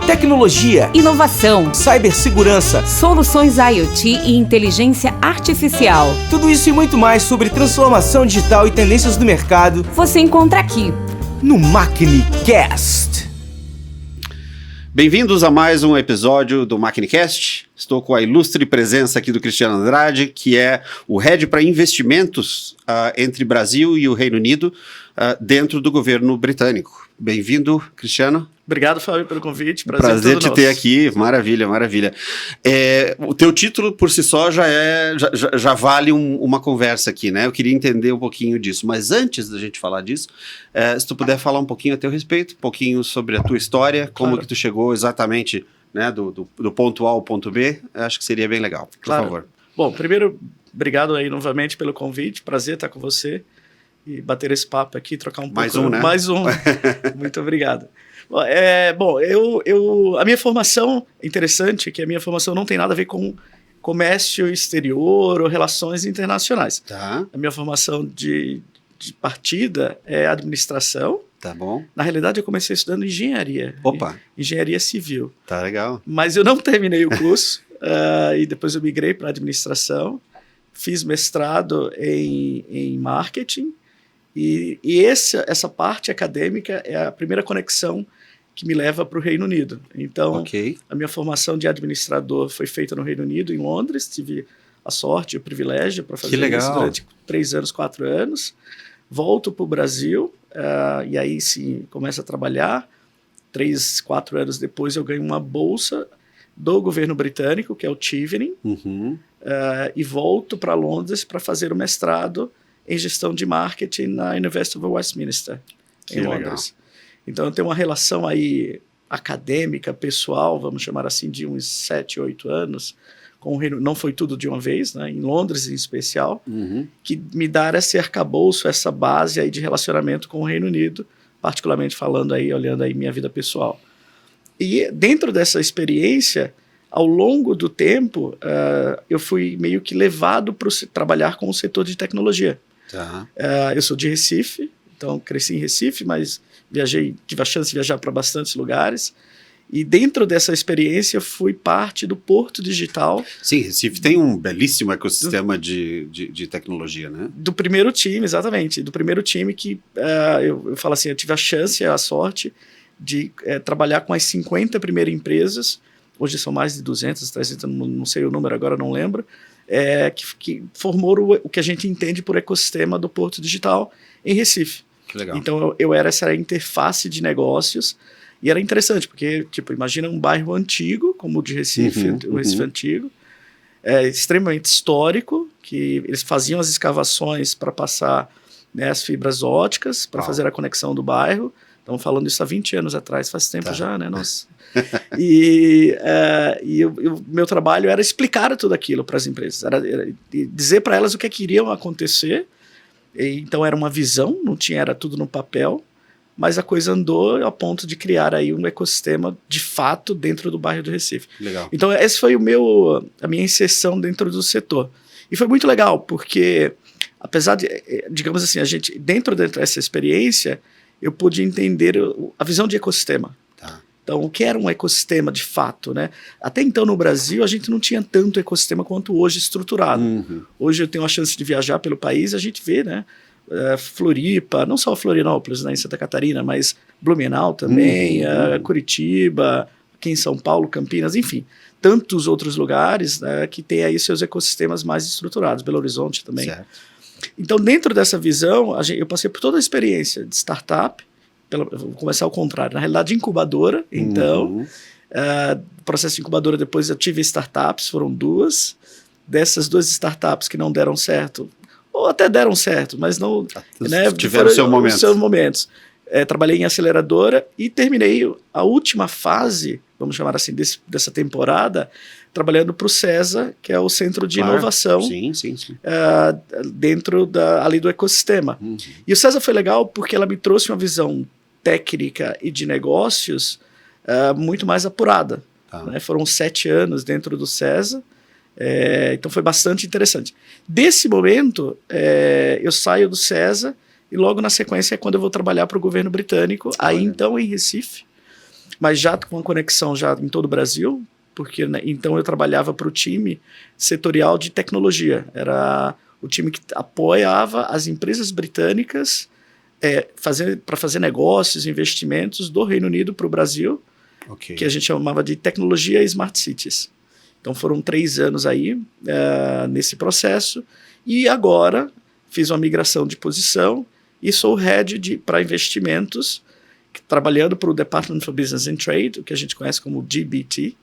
tecnologia, inovação, cibersegurança, soluções IoT e inteligência artificial. Tudo isso e muito mais sobre transformação digital e tendências do mercado Você encontra aqui no MachineCast. Bem-vindos a mais um episódio do MachineCast. Estou com a ilustre presença aqui do Cristiano Andrade, que é o Head para investimentos entre Brasil e o Reino Unido dentro do governo britânico. Bem-vindo, Cristiano. Obrigado, Fábio, pelo convite. Prazer te ter aqui. Maravilha, maravilha. O teu título por si só já vale uma conversa aqui, né? Eu queria entender um pouquinho disso. Mas antes da gente falar disso, se tu puder falar um pouquinho a teu respeito, um pouquinho sobre a tua história, como que tu chegou exatamente, né, do ponto A ao ponto B, acho que seria bem legal. Por favor. Bom, primeiro, obrigado aí novamente pelo convite. Prazer estar com você e bater esse papo aqui, trocar um mais pouco. Um, né? Mais um. Muito obrigado. Bom, a minha formação é interessante, que a minha formação não tem nada a ver com comércio exterior ou relações internacionais. Tá. A minha formação de partida é administração. Tá bom. Na realidade, eu comecei estudando engenharia. Opa. Engenharia civil. Tá legal. Mas eu não terminei o curso e depois eu migrei para administração. Fiz mestrado em marketing. E essa parte acadêmica é a primeira conexão que me leva para o Reino Unido. Então, A minha formação de administrador foi feita no Reino Unido, em Londres. Tive a sorte e o privilégio para fazer isso durante 3 anos, 4 anos. Volto para o Brasil e aí sim começo a trabalhar. 3, 4 anos depois eu ganho uma bolsa do governo britânico, que é o Chevening, e volto para Londres para fazer o mestrado em gestão de marketing na University of Westminster, em Londres. Então, eu tenho uma relação aí acadêmica, pessoal, vamos chamar assim, de uns 7, 8 anos, com o Reino. Não foi tudo de uma vez, né, em Londres em especial, que me dá esse arcabouço, essa base aí de relacionamento com o Reino Unido, particularmente falando aí, olhando aí minha vida pessoal. E dentro dessa experiência, ao longo do tempo, eu fui meio que levado para trabalhar com o setor de tecnologia. Tá. Eu sou de Recife, então cresci em Recife, mas tive a chance de viajar para bastantes lugares. E dentro dessa experiência, fui parte do Porto Digital. Sim, Recife tem um belíssimo ecossistema de tecnologia, né? Do primeiro time, exatamente. Do primeiro time que, eu falo assim, eu tive a chance, a sorte de trabalhar com as 50 primeiras empresas. Hoje são mais de 200, 300, não sei o número agora, não lembro. Que formou o que a gente entende por ecossistema do Porto Digital em Recife. Que legal. Então eu era essa interface de negócios e era interessante, porque tipo, imagina um bairro antigo, como o de Recife, o Recife Antigo, extremamente histórico, que eles faziam as escavações para passar, né, as fibras óticas, para fazer a conexão do bairro. Estamos falando isso há 20 anos atrás, faz tempo já, né? Nossa. E o meu trabalho era explicar tudo aquilo para as empresas, era dizer para elas o que iriam acontecer. Então era uma visão, era tudo no papel, mas a coisa andou a ponto de criar aí um ecossistema de fato dentro do bairro do Recife. Legal. Então esse foi a minha inserção dentro do setor. E foi muito legal, porque apesar de, digamos assim, a gente dentro dessa experiência, eu pude entender a visão de ecossistema. Tá. Então, o que era um ecossistema de fato, né? Até então, no Brasil, a gente não tinha tanto ecossistema quanto hoje estruturado. Hoje eu tenho a chance de viajar pelo país, a gente vê, né? Floripa, não só Florianópolis, né, em Santa Catarina, mas Blumenau também, Curitiba, aqui em São Paulo, Campinas, enfim. Tantos outros lugares, né, que têm aí seus ecossistemas mais estruturados. Belo Horizonte também. Certo. Então, dentro dessa visão, eu passei por toda a experiência de startup, vou começar ao contrário, na realidade, incubadora. Então, processo de incubadora, depois eu tive startups, foram 2. Dessas 2 startups que não deram certo, ou até deram certo, mas não... né, tiveram seus momentos. Trabalhei em aceleradora e terminei a última fase, vamos chamar assim, dessa temporada, trabalhando para o CESA, que é o Centro de Inovação, dentro ali do ecossistema. E o CESA foi legal porque ela me trouxe uma visão técnica e de negócios muito mais apurada. Né? Foram 7 anos dentro do CESA, então foi bastante interessante. Desse momento, eu saio do CESA e logo na sequência é quando eu vou trabalhar para o governo britânico, aí então em Recife, mas já com a conexão já em todo o Brasil, porque né, então eu trabalhava para o time setorial de tecnologia. Era o time que apoiava as empresas britânicas para fazer negócios, investimentos do Reino Unido para o Brasil, que a gente chamava de tecnologia e Smart Cities. Então foram 3 anos aí nesse processo, e agora fiz uma migração de posição e sou head para investimentos, trabalhando para o Department for Business and Trade, o que a gente conhece como DBT,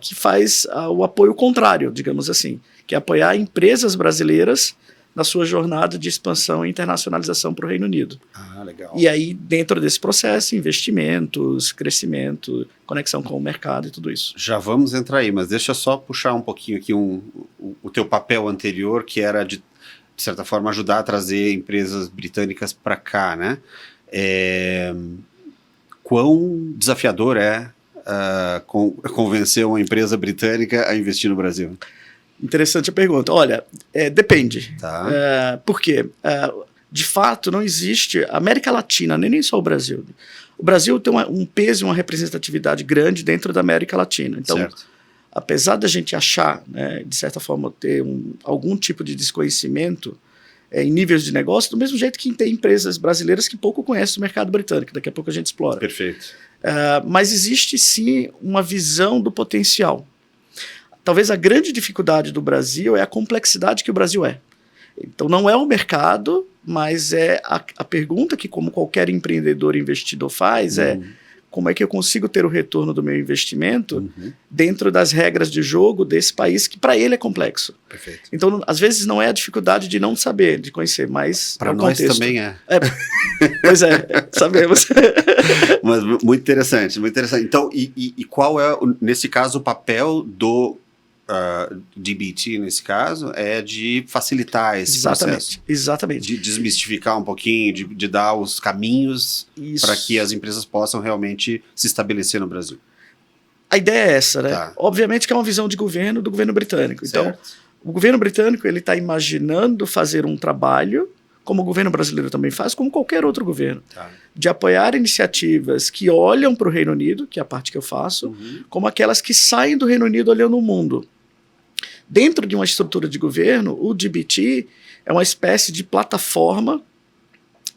que faz o apoio contrário, digamos assim, que é apoiar empresas brasileiras na sua jornada de expansão e internacionalização para o Reino Unido. Legal. E aí, dentro desse processo, investimentos, crescimento, conexão com o mercado e tudo isso. Já vamos entrar aí, mas deixa eu só puxar um pouquinho aqui o teu papel anterior, que era de certa forma, ajudar a trazer empresas britânicas para cá, né? Quão desafiador convencer uma empresa britânica a investir no Brasil? Interessante a pergunta. Olha, depende. Tá. Por quê? De fato, não existe... A América Latina, nem só o Brasil. O Brasil tem um peso e uma representatividade grande dentro da América Latina. Então, certo. Apesar da gente achar, né, de certa forma, ter algum tipo de desconhecimento em níveis de negócio, do mesmo jeito que tem empresas brasileiras que pouco conhecem o mercado britânico, daqui a pouco a gente explora. Perfeito. Mas existe sim uma visão do potencial. Talvez a grande dificuldade do Brasil é a complexidade que o Brasil é. Então não é o mercado, mas é a pergunta que, como qualquer empreendedor e investidor faz, como é que eu consigo ter o retorno do meu investimento dentro das regras de jogo desse país que para ele é complexo. Perfeito. Então, às vezes, não é a dificuldade de não saber, de conhecer, mas para nós contexto. também é. Pois sabemos. Mas muito interessante, muito interessante. Então, e qual é, nesse caso, o papel do DBT, nesse caso, é de facilitar esse processo. Exatamente. De desmistificar um pouquinho, de dar os caminhos para que as empresas possam realmente se estabelecer no Brasil. A ideia é essa, né? Tá. Obviamente que é uma visão de governo do governo britânico. Certo. Então, o governo britânico ele está imaginando fazer um trabalho, como o governo brasileiro também faz, como qualquer outro governo, de apoiar iniciativas que olham para o Reino Unido, que é a parte que eu faço, como aquelas que saem do Reino Unido olhando o mundo. Dentro de uma estrutura de governo, o DBT é uma espécie de plataforma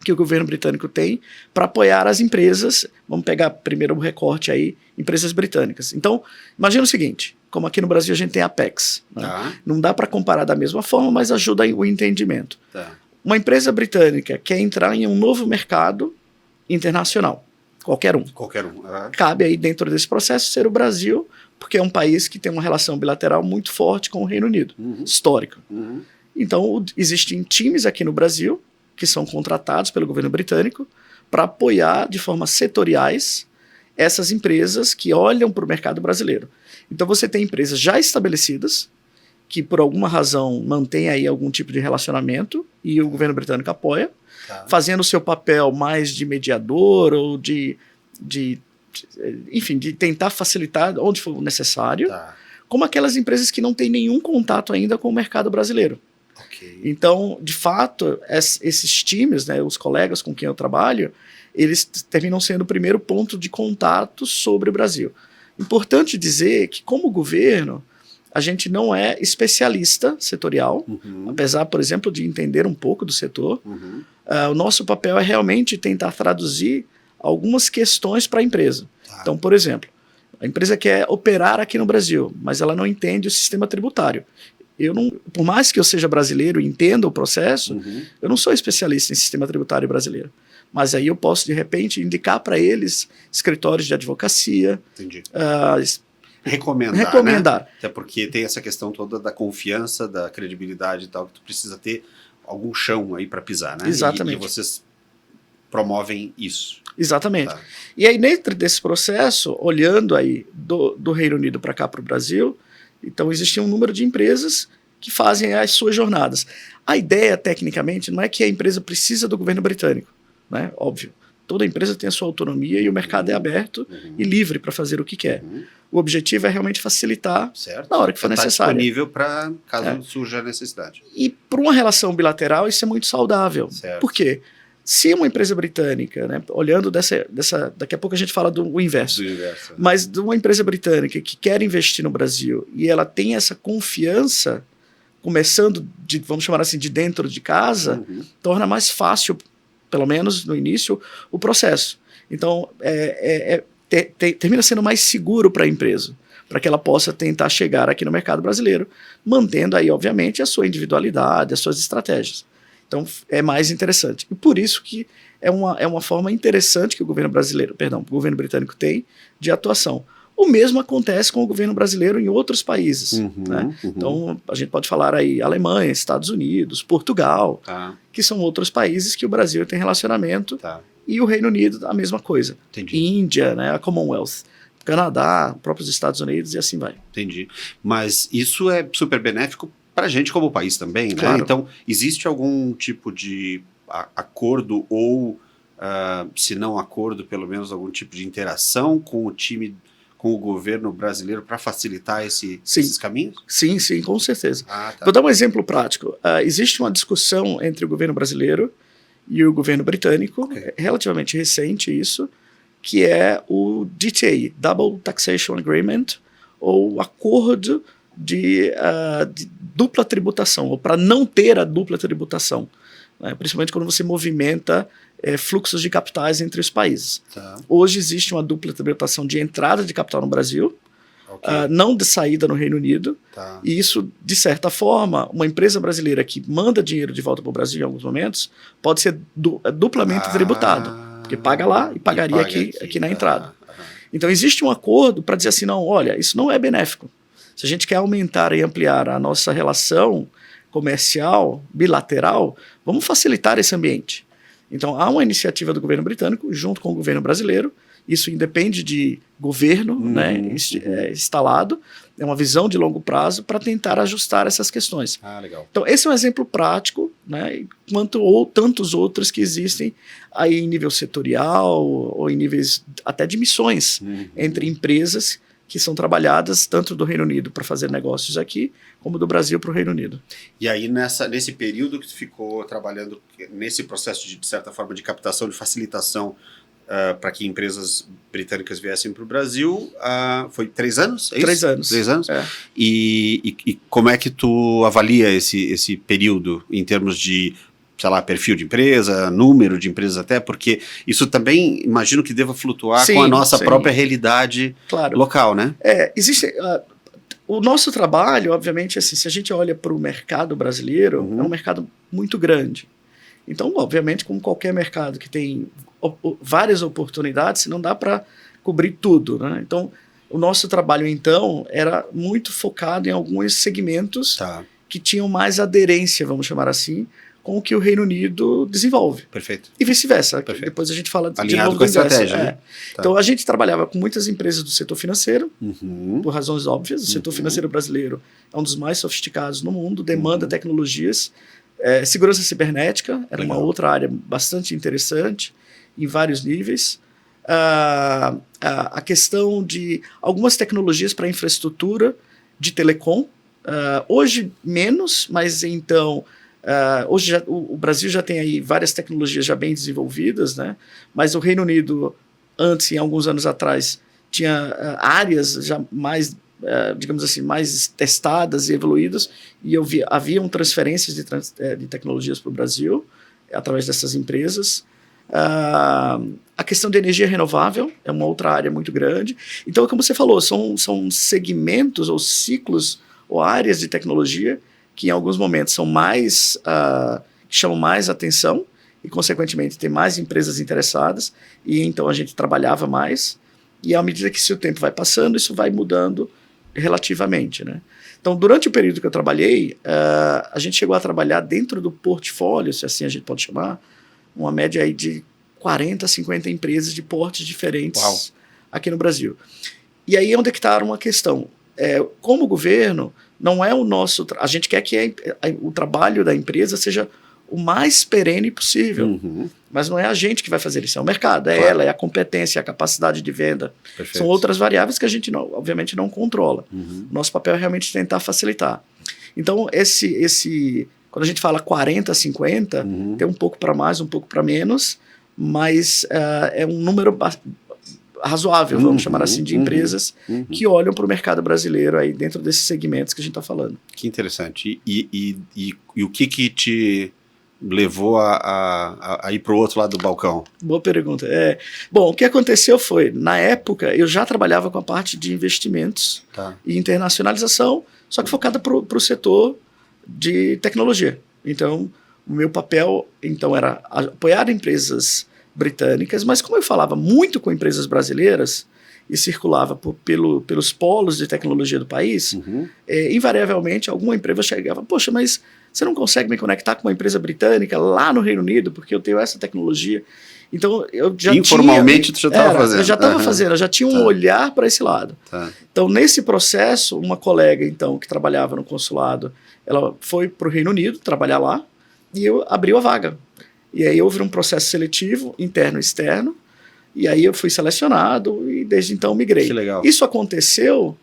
que o governo britânico tem para apoiar as empresas. Vamos pegar primeiro um recorte aí, empresas britânicas. Então, imagina o seguinte, como aqui no Brasil a gente tem a Apex. Né? Não dá para comparar da mesma forma, mas ajuda o entendimento. Uma empresa britânica quer entrar em um novo mercado internacional. Qualquer um. Cabe aí dentro desse processo ser o Brasil, porque é um país que tem uma relação bilateral muito forte com o Reino Unido, histórica. Então, existem times aqui no Brasil que são contratados pelo governo britânico para apoiar de forma setoriais essas empresas que olham para o mercado brasileiro. Então, você tem empresas já estabelecidas que, por alguma razão, mantêm aí algum tipo de relacionamento e o governo britânico apoia, fazendo o seu papel mais de mediador ou enfim, de tentar facilitar onde for necessário, como aquelas empresas que não têm nenhum contato ainda com o mercado brasileiro. Então, de fato, esses times, né, os colegas com quem eu trabalho, eles terminam sendo o primeiro ponto de contato sobre o Brasil. Importante dizer que, como governo, a gente não é especialista setorial, apesar, por exemplo, de entender um pouco do setor. O nosso papel é realmente tentar traduzir algumas questões para a empresa. Então, por exemplo, a empresa quer operar aqui no Brasil, mas ela não entende o sistema tributário. Por mais que eu seja brasileiro e entenda o processo, eu não sou especialista em sistema tributário brasileiro. Mas aí eu posso, de repente, indicar para eles escritórios de advocacia. Recomendar. Né? Até porque tem essa questão toda da confiança, da credibilidade e tal, que tu precisa ter algum chão aí para pisar, né? Exatamente. E vocês promovem isso. Exatamente. E aí, dentro desse processo, olhando aí do Reino Unido para cá, para o Brasil, então existe um número de empresas que fazem as suas jornadas. A ideia, tecnicamente, não é que a empresa precisa do governo britânico, né? Óbvio. Toda empresa tem a sua autonomia e o mercado é aberto e livre para fazer o que quer. O objetivo é realmente facilitar na hora que for necessário. Disponível para caso surja a necessidade. E para uma relação bilateral isso é muito saudável. Por quê? Se uma empresa britânica, né, olhando daqui a pouco a gente fala do inverso, mas de uma empresa britânica que quer investir no Brasil e ela tem essa confiança, começando, vamos chamar assim, de dentro de casa, torna mais fácil, pelo menos no início, o processo. Então, termina sendo mais seguro para a empresa, para que ela possa tentar chegar aqui no mercado brasileiro, mantendo aí, obviamente, a sua individualidade, as suas estratégias. Então, é mais interessante. E por isso que é uma forma interessante que o governo britânico tem de atuação. O mesmo acontece com o governo brasileiro em outros países. Né? Então, a gente pode falar aí Alemanha, Estados Unidos, Portugal, que são outros países que o Brasil tem relacionamento, e o Reino Unido, a mesma coisa. Entendi. Índia, né, a Commonwealth, Canadá, próprios Estados Unidos e assim vai. Entendi. Mas isso é super benéfico para a gente como país também, né? Claro. Então, existe algum tipo de acordo ou, se não acordo, pelo menos algum tipo de interação com o time, com o governo brasileiro para facilitar esses caminhos? Sim, com certeza. Vou dar um exemplo prático. Existe uma discussão entre o governo brasileiro e o governo britânico, relativamente recente isso, que é o DTA, Double Taxation Agreement, ou acordo de dupla tributação, ou para não ter a dupla tributação, né? Principalmente quando você movimenta fluxos de capitais entre os países. Hoje existe uma dupla tributação de entrada de capital no Brasil, não de saída no Reino Unido, e isso, de certa forma, uma empresa brasileira que manda dinheiro de volta para o Brasil em alguns momentos, pode ser duplamente tributado, porque paga lá e pagaria aqui na entrada. Então existe um acordo para dizer assim, não, olha, isso não é benéfico. Se a gente quer aumentar e ampliar a nossa relação comercial, bilateral, vamos facilitar esse ambiente. Então, há uma iniciativa do governo britânico, junto com o governo brasileiro, isso independe de governo instalado, é uma visão de longo prazo para tentar ajustar essas questões. Legal. Então, esse é um exemplo prático, né, quanto ou tantos outros que existem aí em nível setorial ou em níveis até de missões entre empresas que são trabalhadas tanto do Reino Unido para fazer negócios aqui, como do Brasil para o Reino Unido. E aí, nesse período que tu ficou trabalhando nesse processo de certa forma, de captação, de facilitação para que empresas britânicas viessem para o Brasil, foi 3 anos? É isso? 3 anos. 3 anos? E como é que tu avalia esse período em termos de, sei lá, perfil de empresa, número de empresas até, porque isso também imagino que deva flutuar com a nossa própria realidade local, né? Existe... o nosso trabalho, obviamente, assim, se a gente olha para o mercado brasileiro, é um mercado muito grande. Então, obviamente, como qualquer mercado que tem várias oportunidades, não dá para cobrir tudo, né? Então, o nosso trabalho, então, era muito focado em alguns segmentos que tinham mais aderência, vamos chamar assim, com o que o Reino Unido desenvolve. Perfeito. E vice-versa. Depois a gente fala alinhado de novo com a estratégia, né? Então, a gente trabalhava com muitas empresas do setor financeiro, por razões óbvias. O setor financeiro brasileiro é um dos mais sofisticados no mundo, demanda tecnologias. Segurança cibernética era uma outra área bastante interessante, em vários níveis. A questão de algumas tecnologias para infraestrutura de telecom. Hoje, menos, mas então... hoje o Brasil já tem aí várias tecnologias já bem desenvolvidas, né? Mas o Reino Unido, antes, em alguns anos atrás, tinha áreas já mais, digamos assim, mais testadas e evoluídas, e haviam transferências de tecnologias para o Brasil, através dessas empresas. A questão de energia renovável é uma outra área muito grande. Então, como você falou, são segmentos ou ciclos ou áreas de tecnologia que em alguns momentos são mais, chamam mais atenção e, consequentemente, tem mais empresas interessadas, e então a gente trabalhava mais, e à medida que o tempo vai passando, isso vai mudando relativamente, né? Então, durante o período que eu trabalhei, a gente chegou a trabalhar dentro do portfólio, se assim a gente pode chamar, uma média aí de 40, 50 empresas de portes diferentes aqui no Brasil. E aí é onde está uma questão. Como governo, não é o nosso... A gente quer que o trabalho da empresa seja o mais perene possível, mas não é a gente que vai fazer isso, é o mercado, ela, é a competência, é a capacidade de venda. Perfeito. São outras variáveis que a gente, obviamente, não controla. Nosso papel é realmente tentar facilitar. Então, Quando a gente fala 40, 50, tem um pouco para mais, um pouco para menos, mas é um número razoável, vamos chamar assim, de empresas que olham para o mercado brasileiro aí dentro desses segmentos que a gente está falando. Que interessante. E o que te levou a ir para o outro lado do balcão? Boa pergunta. Bom, o que aconteceu foi, na época, eu já trabalhava com a parte de investimentos e internacionalização, só que focada para o setor de tecnologia. Então, o meu papel então era apoiar empresas britânicas, mas como eu falava muito com empresas brasileiras e circulava pelos polos de tecnologia do país, invariavelmente alguma empresa chegava, poxa, mas você não consegue me conectar com uma empresa britânica lá no Reino Unido, porque eu tenho essa tecnologia. Então, eu já informalmente tu já estava fazendo. Eu já estava fazendo, eu já tinha um olhar para esse lado. Então, nesse processo, uma colega então que trabalhava no consulado, ela foi para o Reino Unido trabalhar lá e eu abriu a vaga. E aí houve um processo seletivo, interno e externo, e aí eu fui selecionado e desde então migrei. Que legal. Isso aconteceu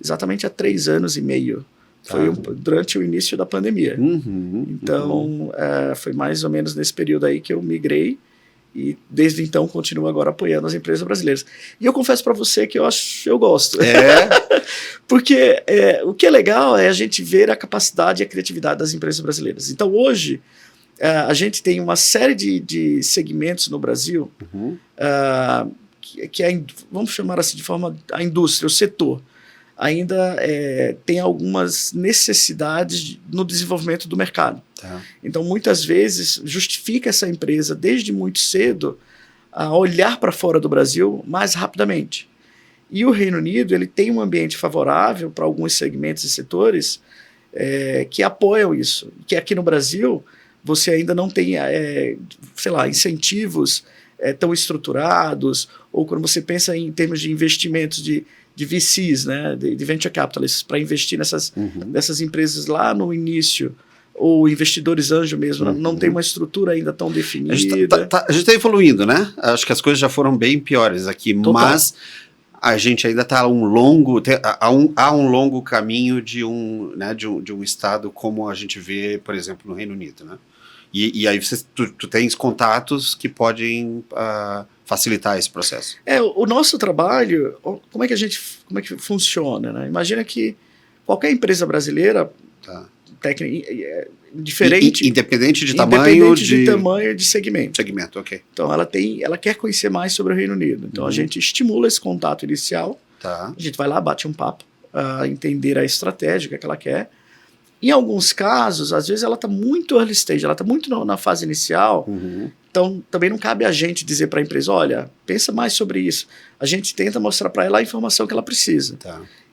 exatamente há 3 anos e meio. Foi durante o início da pandemia. Então, foi mais ou menos nesse período aí que eu migrei e desde então continuo agora apoiando as empresas brasileiras. E eu confesso para você que eu gosto. Porque o que é legal é a gente ver a capacidade e a criatividade das empresas brasileiras. Então, hoje, a gente tem uma série de segmentos no Brasil que vamos chamar assim de forma a indústria, o setor, ainda tem algumas necessidades no desenvolvimento do mercado. Então, muitas vezes, justifica essa empresa, desde muito cedo, a olhar para fora do Brasil mais rapidamente. E o Reino Unido ele tem um ambiente favorável para alguns segmentos e setores que apoiam isso. Que aqui no Brasil, você ainda não tem, incentivos tão estruturados, ou quando você pensa em termos de investimentos de VCs, né, de Venture Capitalists, para investir nessas empresas lá no início, ou investidores anjo mesmo, não tem uma estrutura ainda tão definida. A gente está evoluindo, né? Acho que as coisas já foram bem piores aqui, mas a gente ainda está há um longo caminho de um estado como a gente vê, por exemplo, no Reino Unido, né? E aí tu tens contatos que podem facilitar esse processo. O nosso trabalho, como é que funciona, né? Imagina que qualquer empresa brasileira, diferente, independente de tamanho, de segmento. Ok. Então ela quer conhecer mais sobre o Reino Unido. Então a gente estimula esse contato inicial. A gente vai lá, bate um papo, entender a estratégia que ela quer. Em alguns casos, às vezes ela está muito early stage, ela está muito na fase inicial. Então também não cabe a gente dizer para a empresa, olha, pensa mais sobre isso. A gente tenta mostrar para ela a informação que ela precisa.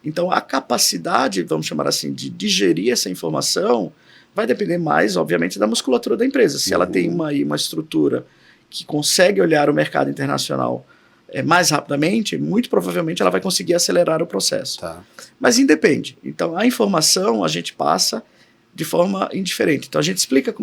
Então a capacidade, vamos chamar assim, de digerir essa informação vai depender mais, obviamente, da musculatura da empresa. Se ela tem uma estrutura que consegue olhar o mercado internacional mais rapidamente, muito provavelmente ela vai conseguir acelerar o processo. Mas independe. Então a informação a gente passa de forma indiferente. Então a gente explica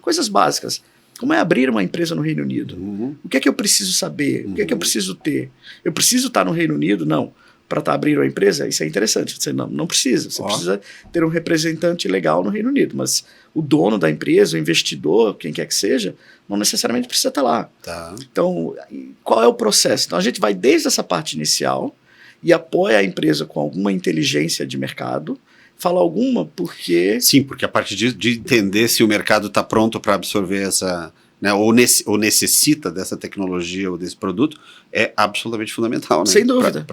coisas básicas. Como é abrir uma empresa no Reino Unido? O que é que eu preciso saber? O que é que eu preciso ter? Eu preciso estar no Reino Unido? Não. Para abrir uma empresa, isso é interessante. Você não precisa. Você precisa ter um representante legal no Reino Unido, mas o dono da empresa, o investidor, quem quer que seja, não necessariamente precisa estar lá. Então, qual é o processo? Então, a gente vai desde essa parte inicial e apoia a empresa com alguma inteligência de mercado. Fala alguma porque... Sim, porque a partir de entender se o mercado está pronto para absorver essa... Né, ou necessita dessa tecnologia ou desse produto, é absolutamente fundamental. Né? Sem dúvida.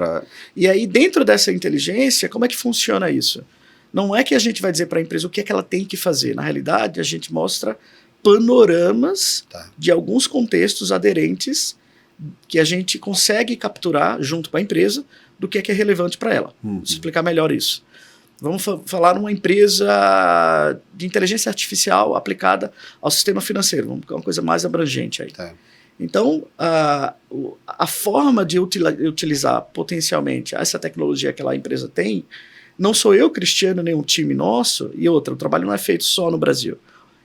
E aí, dentro dessa inteligência, como é que funciona isso? Não é que a gente vai dizer para a empresa o que é que ela tem que fazer. Na realidade, a gente mostra panoramas de alguns contextos aderentes que a gente consegue capturar junto com a empresa do que é relevante para ela. Vou explicar melhor isso. Vamos falar numa empresa de inteligência artificial aplicada ao sistema financeiro, vamos uma coisa mais abrangente aí. Então, a forma de utilizar potencialmente essa tecnologia que a empresa tem, não sou eu, Cristiano, nem um time nosso, e outra, o trabalho não é feito só no Brasil.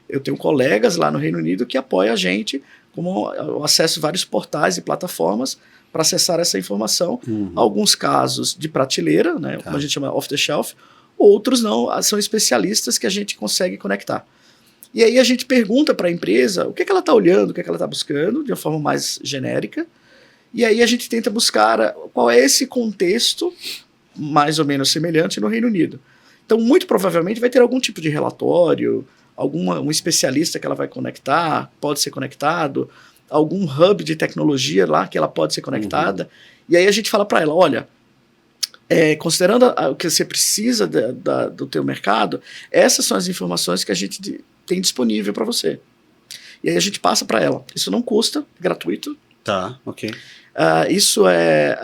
Eu tenho colegas lá no Reino Unido que apoiam a gente, como eu acesso vários portais e plataformas para acessar essa informação. Alguns casos de prateleira, né, como a gente chama off the shelf, outros não, são especialistas que a gente consegue conectar. E aí a gente pergunta para a empresa o que é que ela está olhando, o que é que ela está buscando, de uma forma mais genérica. E aí a gente tenta buscar qual é esse contexto mais ou menos semelhante no Reino Unido. Então, muito provavelmente vai ter algum tipo de relatório, um especialista que ela vai conectar, pode ser conectado, algum hub de tecnologia lá que ela pode ser conectada. E aí a gente fala para ela, olha, considerando o que você precisa do teu mercado, essas são as informações que a gente tem disponível para você. E aí a gente passa para ela. Isso não custa, é gratuito. Tá, ok. Isso é,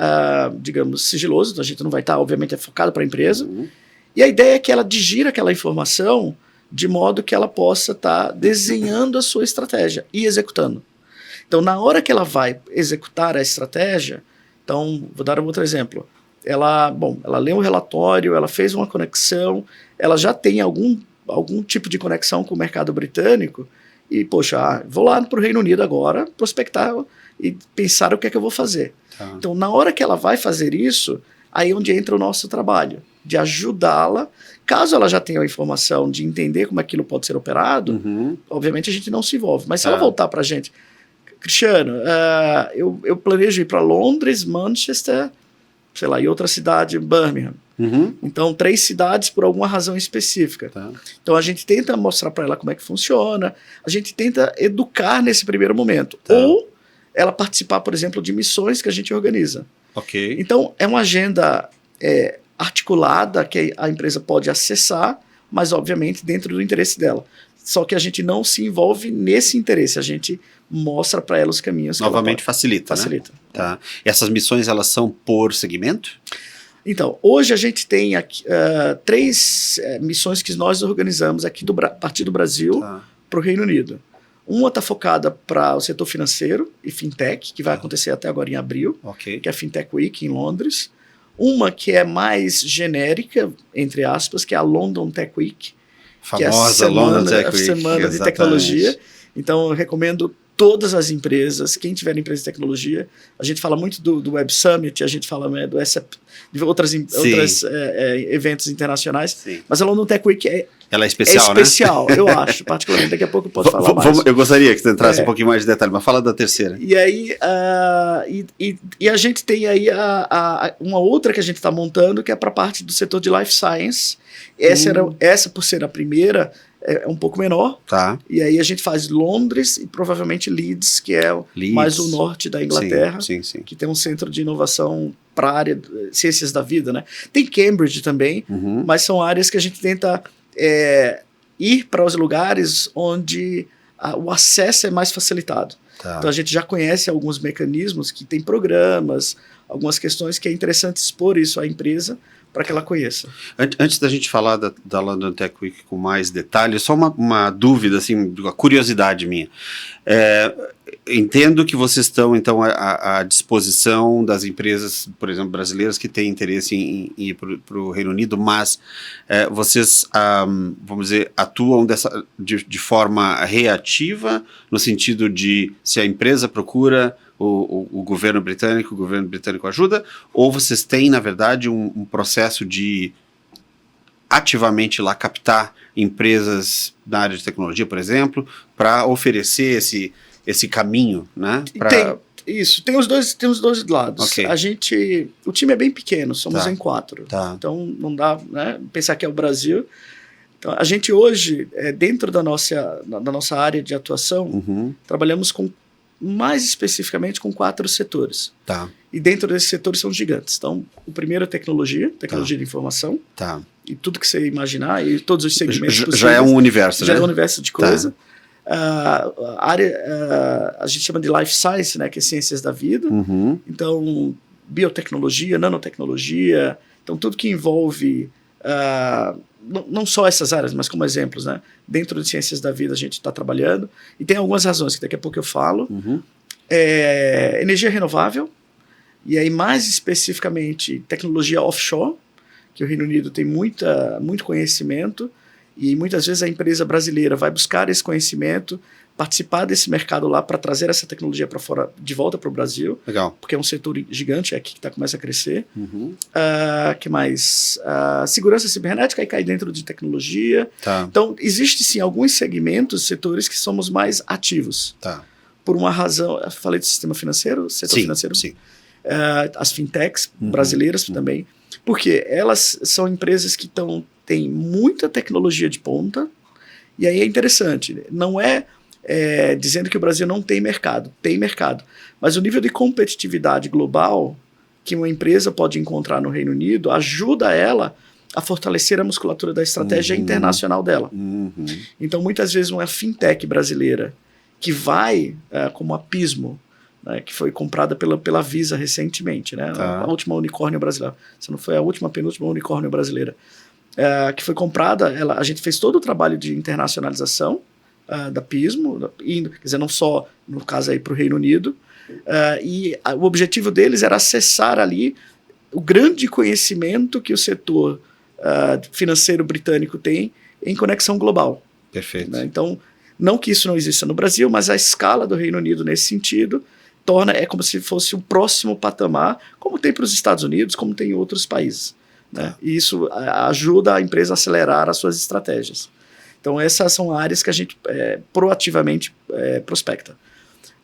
digamos, sigiloso, então a gente não vai estar, obviamente, focado para a empresa. E a ideia é que ela digira aquela informação de modo que ela possa estar desenhando a sua estratégia e executando. Então, na hora que ela vai executar a estratégia, então, vou dar um outro exemplo. Ela leu um relatório, ela fez uma conexão, ela já tem algum tipo de conexão com o mercado britânico e, poxa, vou lá para o Reino Unido agora, prospectar e pensar o que é que eu vou fazer. Tá. Então, na hora que ela vai fazer isso, aí é onde entra o nosso trabalho, de ajudá-la. Caso ela já tenha a informação de entender como aquilo pode ser operado, obviamente a gente não se envolve. Mas se ela voltar para a gente, Cristiano, eu planejo ir para Londres, Manchester, sei lá, e outra cidade, Birmingham. Então, 3 cidades por alguma razão específica. Tá. Então, a gente tenta mostrar para ela como é que funciona, a gente tenta educar nesse primeiro momento. Tá. Ou ela participar, por exemplo, de missões que a gente organiza. Ok. Então, é uma agenda articulada que a empresa pode acessar, mas, obviamente, dentro do interesse dela. Só que a gente não se envolve nesse interesse, a gente mostra para ela os caminhos. Novamente facilita, Facilita. Né? Tá. E essas missões, elas são por segmento? Então, hoje a gente tem aqui, 3 missões que nós organizamos aqui a partir do Brasil para o Reino Unido. Uma está focada para o setor financeiro e fintech, que vai acontecer até agora em abril, que é a Fintech Week em Londres. Uma que é mais genérica, entre aspas, que é a London Tech Week, famosa London Tech Week. Semana de tecnologia. Então, eu recomendo todas as empresas, quem tiver empresa de tecnologia, a gente fala muito do Web Summit, a gente fala do SAP, de outros eventos internacionais, mas a London Tech Week ela é especial, né? Eu acho, particularmente. Daqui a pouco eu posso falar mais. Eu gostaria que você entrasse um pouquinho mais de detalhe, mas fala da terceira. E aí, e a gente tem aí uma outra que a gente está montando, que é para a parte do setor de Life Science. Essa, por ser a primeira, é um pouco menor. Tá. E aí a gente faz Londres e provavelmente Leeds, que é mais o norte da Inglaterra, sim. que tem um centro de inovação para a área de ciências da vida, né? Tem Cambridge também, mas são áreas que a gente tenta ir para os lugares onde o acesso é mais facilitado. Tá. Então a gente já conhece alguns mecanismos que tem programas, algumas questões que é interessante expor isso à empresa para que ela conheça. Antes da gente falar da London Tech Week com mais detalhes, só uma dúvida, assim, uma curiosidade minha. Entendo que vocês estão, então, à disposição das empresas, por exemplo, brasileiras que têm interesse em ir para o Reino Unido, mas vocês, vamos dizer, atuam de forma reativa, no sentido de se a empresa procura o governo britânico ajuda, ou vocês têm, na verdade, um processo de ativamente lá captar empresas na área de tecnologia, por exemplo, para oferecer esse caminho, né? Tem os dois lados. Okay. O time é bem pequeno, somos em 4. Tá. Então não dá, né, pensar que é o Brasil. Então, a gente hoje, dentro da nossa área de atuação, trabalhamos mais especificamente com 4 setores. Tá. E dentro desses setores são gigantes. Então, o primeiro é tecnologia de informação. Tá. E tudo que você imaginar, e todos os segmentos possíveis. Já é um universo, já né? Já é um universo de coisa. Tá. A área, a gente chama de Life Science, né, que é ciências da vida. Então, biotecnologia, nanotecnologia. Então, tudo que envolve... não só essas áreas, mas como exemplos, né? Dentro de ciências da vida a gente está trabalhando, e tem algumas razões que daqui a pouco eu falo. Energia renovável, e aí mais especificamente tecnologia offshore, que o Reino Unido tem muito conhecimento, E muitas vezes a empresa brasileira vai buscar esse conhecimento, participar desse mercado lá para trazer essa tecnologia para fora, de volta para o Brasil. Legal. Porque é um setor gigante aqui que começa a crescer. Que mais? Segurança cibernética aí cai dentro de tecnologia. Tá. Então, existe sim alguns segmentos, setores que somos mais ativos. Tá. Por uma razão, eu falei do sistema financeiro, setor financeiro. Sim. As fintechs brasileiras também. Porque elas são empresas que têm muita tecnologia de ponta. E aí é interessante, não é dizendo que o Brasil não tem mercado mas o nível de competitividade global que uma empresa pode encontrar no Reino Unido ajuda ela a fortalecer a musculatura da estratégia internacional dela. Então, muitas vezes, uma fintech brasileira que vai, como a Pismo, né, que foi comprada pela Visa recentemente, né, a última unicórnio brasileira, se não foi a última, penúltima unicórnio brasileira, que foi comprada, a gente fez todo o trabalho de internacionalização da Pismo, quer dizer, não só, no caso aí, para o Reino Unido, o objetivo deles era acessar ali o grande conhecimento que o setor financeiro britânico tem em conexão global. Perfeito. Né? Então, não que isso não exista no Brasil, mas a escala do Reino Unido nesse sentido é como se fosse um próximo patamar, como tem para os Estados Unidos, como tem em outros países. Né? E isso ajuda a empresa a acelerar as suas estratégias. Então, essas são áreas que a gente proativamente prospecta.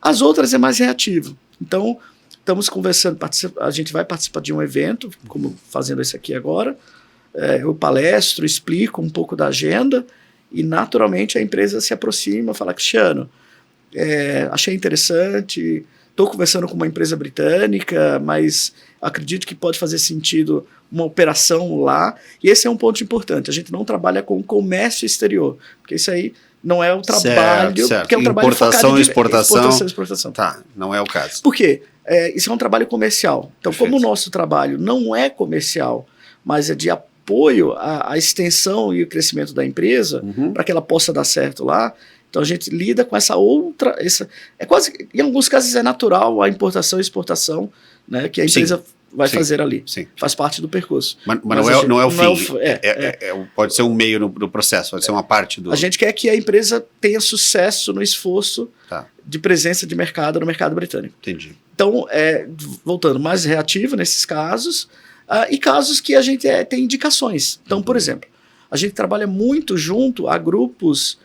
As outras é mais reativo. Então, estamos conversando, a gente vai participar de um evento, como fazendo esse aqui agora, eu palestro, explico um pouco da agenda e, naturalmente, a empresa se aproxima, fala, Cristiano, achei interessante, estou conversando com uma empresa britânica, mas acredito que pode fazer sentido uma operação lá, e esse é um ponto importante, a gente não trabalha com comércio exterior, porque isso aí não é o trabalho, certo. porque é um trabalho importação e exportação. Tá, não é o caso. Por quê? Isso é um trabalho comercial. Então, Perfeito. como o nosso trabalho não é comercial, mas é de apoio à extensão e o crescimento da empresa, para que ela possa dar certo lá, então a gente lida com essa outra... é quase, em alguns casos é natural a importação e exportação, né, que a empresa vai fazer ali. Sim. Faz parte do percurso. Mas não é o fim. Pode ser um meio no processo, pode ser uma parte do... A gente quer que a empresa tenha sucesso no esforço de presença de mercado no mercado britânico. Entendi. Então, voltando, mais reativo nesses casos, e casos que a gente tem indicações. Então, por exemplo, a gente trabalha muito junto a grupos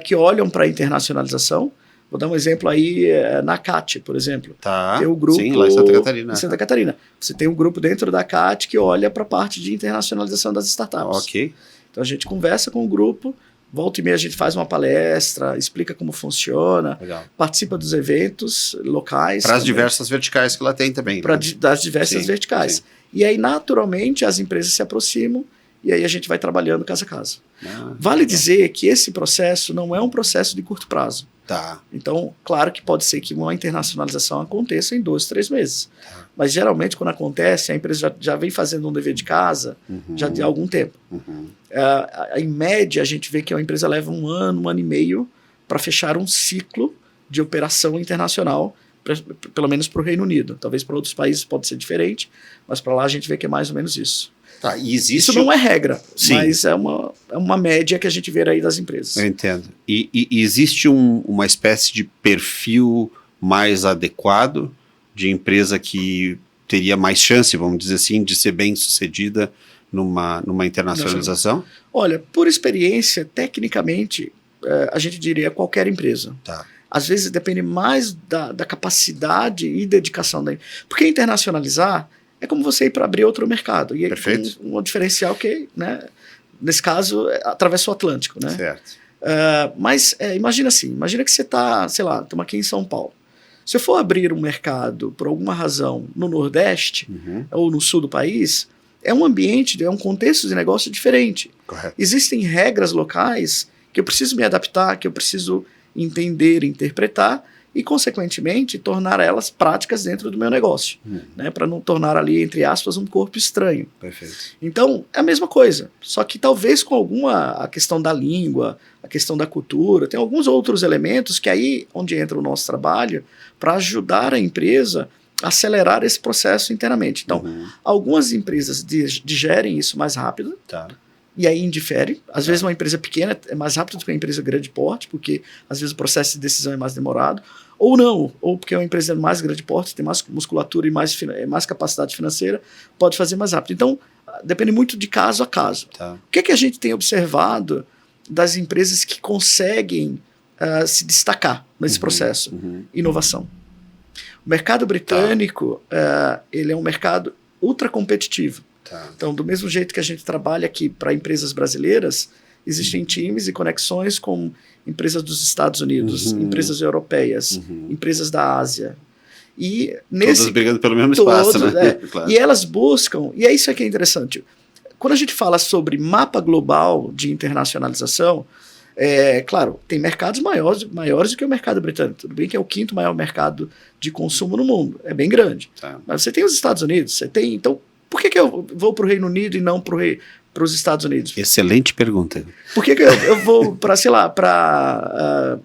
que olham para a internacionalização. Vou dar um exemplo aí na CAT, por exemplo. Tem o grupo, sim, lá em Santa Catarina. Em Santa Catarina. Você tem um grupo dentro da CAT que olha para a parte de internacionalização das startups. Ok. Então a gente conversa com o grupo, volta e meia a gente faz uma palestra, explica como funciona, participa dos eventos locais. Para as diversas verticais que ela tem também. Das diversas verticais. Sim. E aí, naturalmente, as empresas se aproximam e aí a gente vai trabalhando casa a casa. Vale dizer que esse processo não é um processo de curto prazo. Então, claro que pode ser que uma internacionalização aconteça em 2, 3 meses. Mas, geralmente, quando acontece, a empresa já vem fazendo um dever de casa já de algum tempo. Em média, a gente vê que a empresa leva 1 ano, 1 ano e meio para fechar um ciclo de operação internacional, pelo menos para o Reino Unido. Talvez para outros países pode ser diferente, mas para lá a gente vê que é mais ou menos isso. E existe... Isso não é regra, mas é uma média que a gente vê aí das empresas. Eu entendo. E existe uma espécie de perfil mais adequado de empresa que teria mais chance, vamos dizer assim, de ser bem sucedida numa internacionalização? Olha, por experiência, tecnicamente, a gente diria qualquer empresa. Às vezes depende mais da capacidade e dedicação da empresa. Porque internacionalizar é como você ir para abrir outro mercado. E Perfeito. Um diferencial que, né, nesse caso, atravessa o Atlântico. Né? Certo. Mas imagina assim, imagina que você está, sei lá, estamos aqui em São Paulo. Se eu for abrir um mercado, por alguma razão, no Nordeste ou no Sul do país, é um ambiente, é um contexto de negócio diferente. Correto. Existem regras locais que eu preciso me adaptar, que eu preciso entender, interpretar e, consequentemente, tornar elas práticas dentro do meu negócio, né, para não tornar ali, entre aspas, um corpo estranho. Perfeito. Então, é a mesma coisa, só que talvez com a questão da língua, a questão da cultura, tem alguns outros elementos que aí onde entra o nosso trabalho para ajudar a empresa a acelerar esse processo internamente. Então, algumas empresas digerem isso mais rápido, e aí indifere. Às vezes uma empresa pequena é mais rápida do que uma empresa grande porte, porque às vezes o processo de decisão é mais demorado, ou não, ou porque uma empresa mais grande porte, tem mais musculatura e mais capacidade financeira, pode fazer mais rápido. Então, depende muito de caso a caso. Tá. O que é que a gente tem observado das empresas que conseguem se destacar nesse processo? Inovação. O mercado britânico, ele é um mercado ultra competitivo. Tá. Então, do mesmo jeito que a gente trabalha aqui para empresas brasileiras, existem times e conexões com empresas dos Estados Unidos, empresas europeias, empresas da Ásia. E todas brigando pelo mesmo espaço, né? Claro. E elas buscam, e é isso que é interessante. Quando a gente fala sobre mapa global de internacionalização, claro, tem mercados maiores do que o mercado britânico. Tudo bem que é o 5º maior mercado de consumo no mundo. É bem grande. Tá. Mas você tem os Estados Unidos, você tem... Então, por que eu vou para o Reino Unido e não para os Estados Unidos? Excelente pergunta. Por que eu vou para, sei lá, para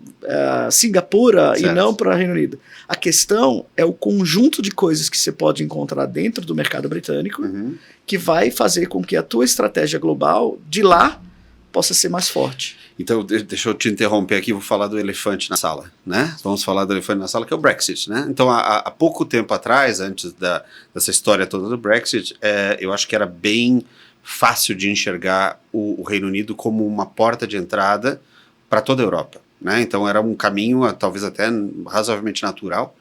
Singapura certo. e não para o Reino Unido? A questão é o conjunto de coisas que você pode encontrar dentro do mercado britânico que vai fazer com que a tua estratégia global de lá possa ser mais forte. Então, deixa eu te interromper aqui, vou falar do elefante na sala, né? Vamos falar do elefante na sala, que é o Brexit, né? Então, há pouco tempo atrás, antes dessa história toda do Brexit, eu acho que era bem fácil de enxergar o Reino Unido como uma porta de entrada para toda a Europa, né? Então, era um caminho, talvez até razoavelmente natural,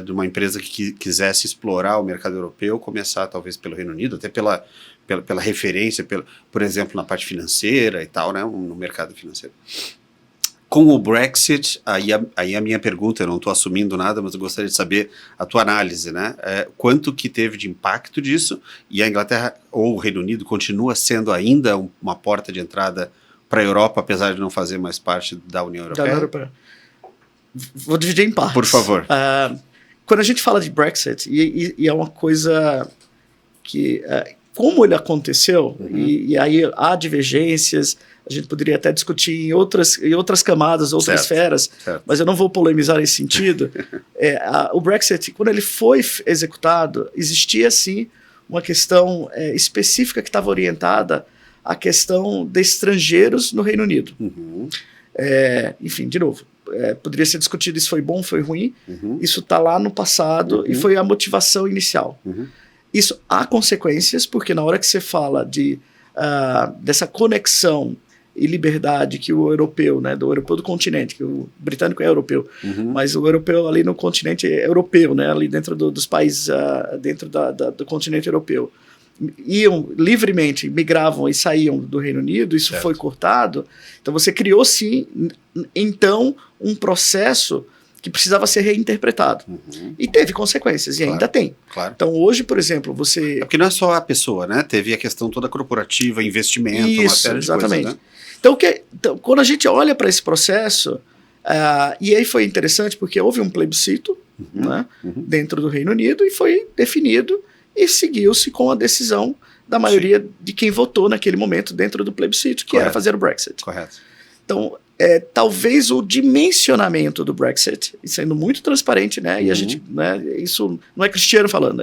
de uma empresa que quisesse explorar o mercado europeu, começar talvez pelo Reino Unido, até pela referência, por exemplo, na parte financeira e tal, né, no mercado financeiro. Com o Brexit, aí a minha pergunta, eu não estou assumindo nada, mas eu gostaria de saber a tua análise, né? Quanto que teve de impacto disso, e a Inglaterra ou o Reino Unido continua sendo ainda uma porta de entrada para a Europa, apesar de não fazer mais parte da União Europeia? Da União Europeia. Vou dividir em partes. Por favor. Quando a gente fala de Brexit, e é uma coisa que... como ele aconteceu, e aí há divergências, a gente poderia até discutir em outras camadas, outras esferas, mas eu não vou polemizar nesse sentido. O Brexit, quando ele foi executado, existia sim uma questão específica que estava orientada à questão de estrangeiros no Reino Unido. Enfim, de novo, poderia ser discutido se foi bom, foi ruim, isso está lá no passado e foi a motivação inicial. Isso há consequências, porque na hora que você fala dessa conexão e liberdade que o europeu, né, do europeu do continente, que o britânico é europeu, mas o europeu ali no continente é europeu, né, ali dentro dos países, dentro do continente europeu, iam livremente, migravam e saíam do Reino Unido, isso foi cortado, então você criou sim, então, um processo que precisava ser reinterpretado. E teve consequências, e ainda tem. Claro. Então hoje, por exemplo, você... porque não é só a pessoa, né? Teve a questão toda corporativa, investimento, uma série de exatamente. coisas, né? Então, quando a gente olha para esse processo, e aí foi interessante porque houve um plebiscito né, dentro do Reino Unido e foi definido e seguiu-se com a decisão da maioria de quem votou naquele momento dentro do plebiscito, que era fazer o Brexit. Correto. Então, talvez o dimensionamento do Brexit, sendo muito transparente, né? E a gente, né, isso não é Cristiano falando,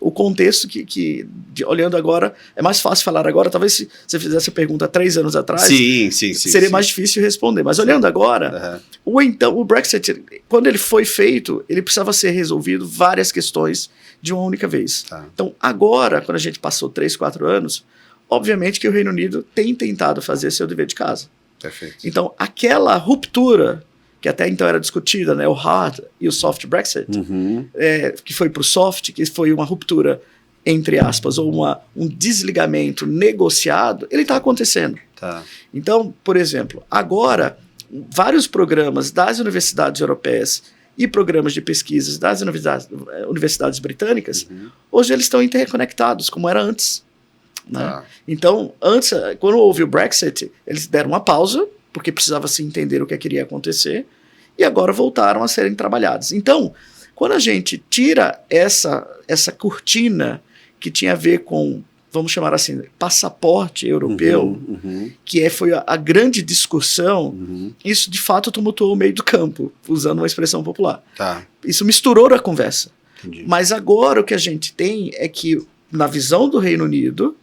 o contexto que olhando agora, é mais fácil falar agora, talvez se você fizesse a pergunta 3 anos atrás, seria mais difícil responder, mas olhando agora, o Brexit, quando ele foi feito, ele precisava ser resolvido várias questões de uma única vez. Então, agora, quando a gente passou 3, 4 anos, obviamente que o Reino Unido tem tentado fazer seu dever de casa. Perfeito. Então, aquela ruptura, que até então era discutida, né, o hard e o soft Brexit, que foi para o soft, que foi uma ruptura, entre aspas, ou um desligamento negociado, ele está acontecendo. Então, por exemplo, agora, vários programas das universidades europeias e programas de pesquisas das universidades britânicas, hoje eles estão interconectados, como era antes. Né? Então, antes, quando houve o Brexit, eles deram uma pausa, porque precisava se entender o que iria acontecer, e agora voltaram a serem trabalhados. Então, quando a gente tira essa cortina que tinha a ver com, vamos chamar assim, passaporte europeu, que foi a grande discussão, isso de fato tumultuou o meio do campo, usando uma expressão popular. Isso misturou a conversa. Mas agora o que a gente tem é que, na visão do Reino Unido,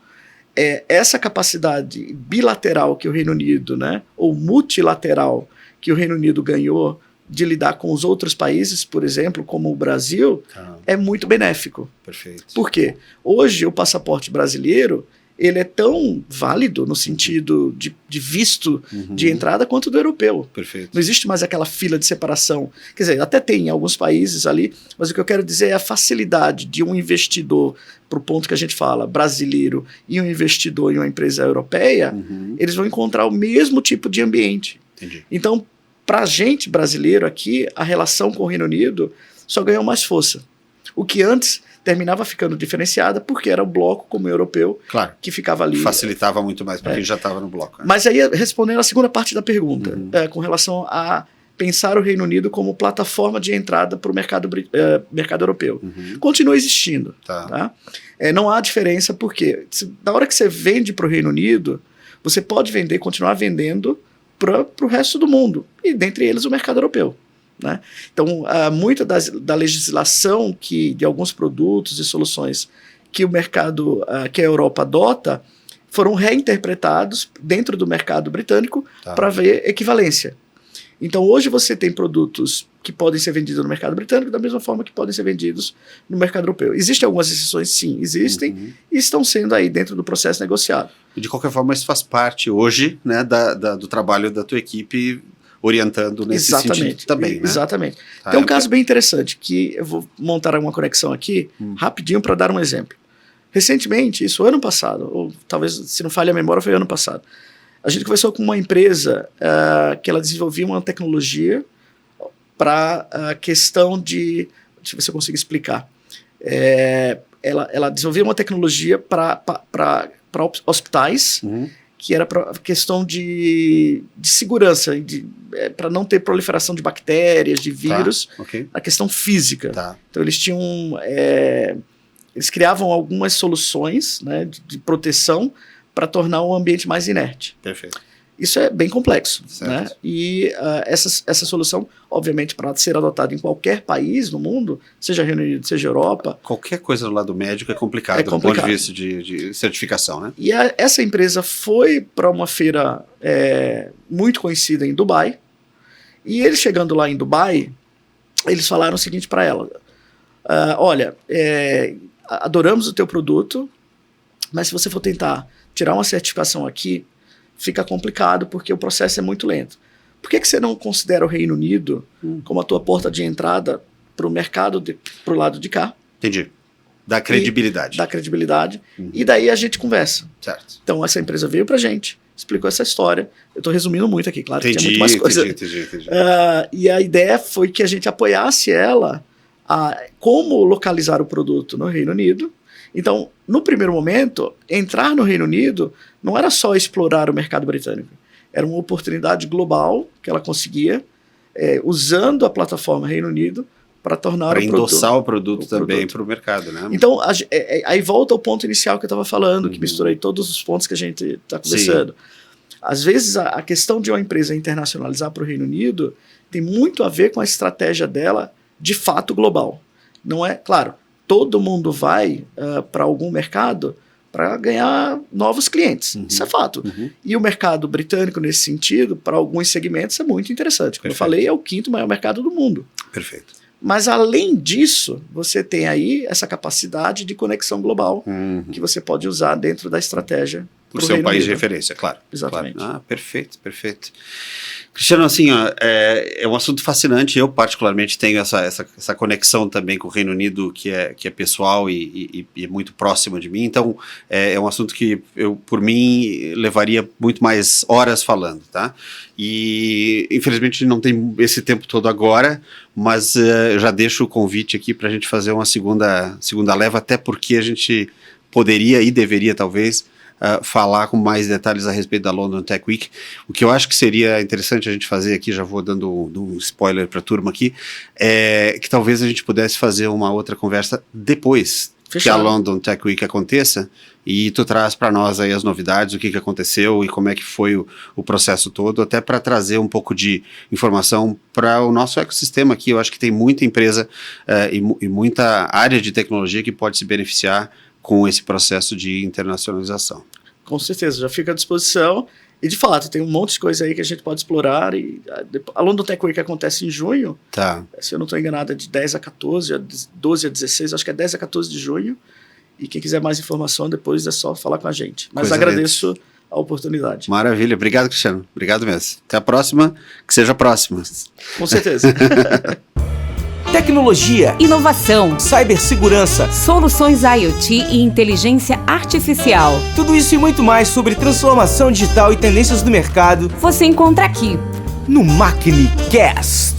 essa capacidade bilateral que o Reino Unido, né, ou multilateral que o Reino Unido ganhou de lidar com os outros países, por exemplo, como o Brasil, é muito benéfico. Perfeito. Por quê? Hoje o passaporte brasileiro ele é tão válido no sentido de visto de entrada quanto do europeu. Perfeito. Não existe mais aquela fila de separação. Quer dizer, até tem em alguns países ali, mas o que eu quero dizer é a facilidade de um investidor, para o ponto que a gente fala, brasileiro, e um investidor em uma empresa europeia, eles vão encontrar o mesmo tipo de ambiente. Entendi. Então, para a gente brasileiro aqui, a relação com o Reino Unido só ganhou mais força. O que antes terminava ficando diferenciada porque era o bloco como o europeu, claro, que ficava ali. Facilitava muito mais para quem já estava no bloco. Né? Mas aí, respondendo a segunda parte da pergunta, com relação a pensar o Reino Unido como plataforma de entrada para o mercado europeu. Continua existindo. Tá? Não há diferença porque na hora que você vende para o Reino Unido, você pode continuar vendendo para o resto do mundo, e dentre eles o mercado europeu. Né? Então, muita da legislação de alguns produtos e soluções que o mercado, que a Europa adota, foram reinterpretados dentro do mercado britânico para ver equivalência. Então, hoje você tem produtos que podem ser vendidos no mercado britânico da mesma forma que podem ser vendidos no mercado europeu. Existem algumas exceções? Sim, existem, e estão sendo aí dentro do processo negociado. E de qualquer forma, isso faz parte hoje, né, do trabalho da tua equipe orientando nesse sentido também, né? Exatamente. Tem um caso bem interessante, que eu vou montar uma conexão aqui, rapidinho, para dar um exemplo. Recentemente, isso ano passado, ou talvez, se não falha a memória, foi ano passado, a gente conversou com uma empresa que ela desenvolvia uma tecnologia para a questão de... Deixa eu ver se eu consigo explicar. Ela desenvolvia uma tecnologia para hospitais, que era para questão de segurança, para não ter proliferação de bactérias, de vírus, a questão física. Então eles tinham... eles criavam algumas soluções, né, de proteção para tornar o ambiente mais inerte. Perfeito. Isso é bem complexo. Né? E essa solução, obviamente, para ser adotada em qualquer país no mundo, seja Reino Unido, seja Europa... Qualquer coisa do lado médico é complicado do ponto de vista de certificação. Né? E essa empresa foi para uma feira muito conhecida em Dubai, e eles chegando lá em Dubai, eles falaram o seguinte para ela: olha, adoramos o teu produto, mas se você for tentar tirar uma certificação aqui, fica complicado porque o processo é muito lento. Por que você não considera o Reino Unido como a tua porta de entrada para o mercado, para o lado de cá? Entendi. Dá credibilidade. Dá credibilidade. E daí a gente conversa. Certo. Então essa empresa veio para a gente, explicou essa história. Eu estou resumindo muito aqui, claro, que tinha muito mais coisa. Entendi. E a ideia foi que a gente apoiasse ela a como localizar o produto no Reino Unido. Então, no primeiro momento, entrar no Reino Unido não era só explorar o mercado britânico. Era uma oportunidade global que ela conseguia, usando a plataforma Reino Unido, para tornar para endossar o produto também para o mercado. Né? Então, aí volta ao ponto inicial que eu estava falando, que misturei todos os pontos que a gente está conversando. Sim. Às vezes, a questão de uma empresa internacionalizar para o Reino Unido tem muito a ver com a estratégia dela de fato global. Não é, claro, todo mundo vai para algum mercado para ganhar novos clientes. Isso é fato. E o mercado britânico, nesse sentido, para alguns segmentos, é muito interessante. Como eu falei, é o 5º maior mercado do mundo. Perfeito. Mas, além disso, você tem aí essa capacidade de conexão global que você pode usar dentro da estratégia. Por ser um país de referência, claro. Exatamente. Claro. Perfeito. Cristiano, assim, é um assunto fascinante. Eu, particularmente, tenho essa conexão também com o Reino Unido, que é pessoal e é muito próximo de mim. Então, é um assunto que eu, por mim, levaria muito mais horas falando, tá? E, infelizmente, não tem esse tempo todo agora, mas eu já deixo o convite aqui para a gente fazer uma segunda leva, até porque a gente poderia e deveria, talvez, falar com mais detalhes a respeito da London Tech Week. O que eu acho que seria interessante a gente fazer aqui, já vou dando um spoiler para a turma aqui, é que talvez a gente pudesse fazer uma outra conversa depois que a London Tech Week aconteça, e tu traz para nós aí as novidades, o que aconteceu e como é que foi o processo todo, até para trazer um pouco de informação para o nosso ecossistema aqui. Eu acho que tem muita empresa e muita área de tecnologia que pode se beneficiar com esse processo de internacionalização. Com certeza, já fica à disposição. E, de fato, tem um monte de coisa aí que a gente pode explorar. E a London Tech Week acontece em junho. Tá. Se eu não estou enganado, é de 10 a 14, 12 a 16, acho que é 10 a 14 de junho. E quem quiser mais informação, depois é só falar com a gente. Mas Coisa agradeço a oportunidade. Maravilha. Obrigado, Cristiano. Obrigado mesmo. Até a próxima. Que seja a próxima. Com certeza. Tecnologia, Inovação, cibersegurança, soluções IoT e inteligência artificial. tudo isso e muito mais sobre transformação digital e tendências do mercado Você encontra aqui. no MacniCast.